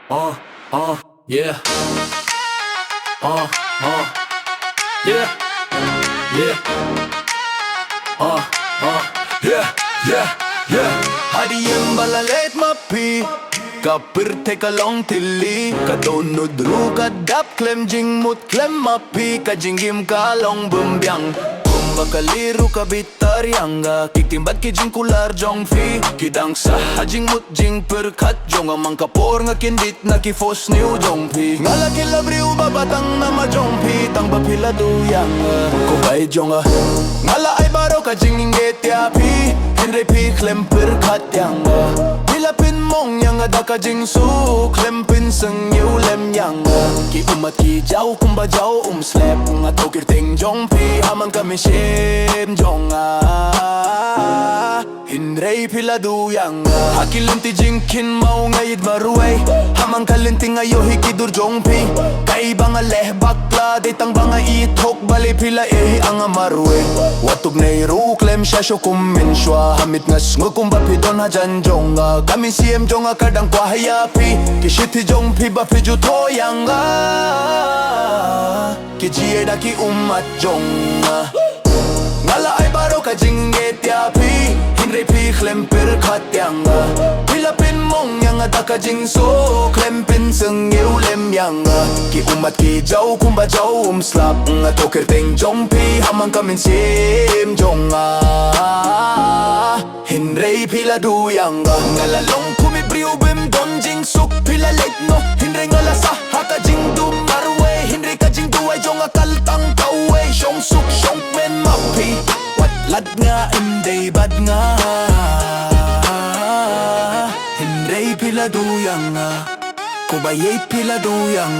Yeah. Yeah. Yeah. Yeah. Hadiyang balalet mapi Kapir teka long tili Kadunod ru kadap klem jing mut klem mapi Kajinggim kalong bumbyang Kumbakaliru kabitar yangga Kiktimbat ki jing kular jong fi Kidang sa hajing mut jing perkat jong Amang kapor nga kindit na kifos niu jong pi Ngala kilabriu babatang nama jong pi Tang bapila duyang Kubay jong Ngala ay baro ka jing inget ya pi Henry pi klem perkat yangga Hilapin mong yang ada ka jing su Klempin seng yu lem yangga Ki umat ki jau kumba jau slap Nga tokir ting jong pi Haman kami shim jong Hinrei pila duyang Hakilinti jingkin mau ngayid maruay Hamang kalinti ngayo hikidur jong pi Kay banga leh bakla Ditang banga itok bali pila ang amaruay Watug na iru klem siya syo kuminsywa Hamit ngas ngukong bapidon hajan jong Kami siem jong kadang kwa hayapi Kishiti jong pi bapi juto yang Kijiye daki umat jong Ngala ay baro ka jingget yapi Hinrei pi klempir kat yang Pilapin mong yang ada ka jing so Klempin seng yu lem yang Ki umat ki jau kumba jau slap Nga tokir ting jong pi Hamang kamin sim jong Hinrei pila duyang Ngala long kumibriu bim don jing suk pila leg no Hinrei ngala sa haka jing du marwe Hinrei ka jing duay jong kaltang kawe Shong suk shong men mapi Wat lad nga imday bad nga Hinrei pila duyang Kubayay pila duyang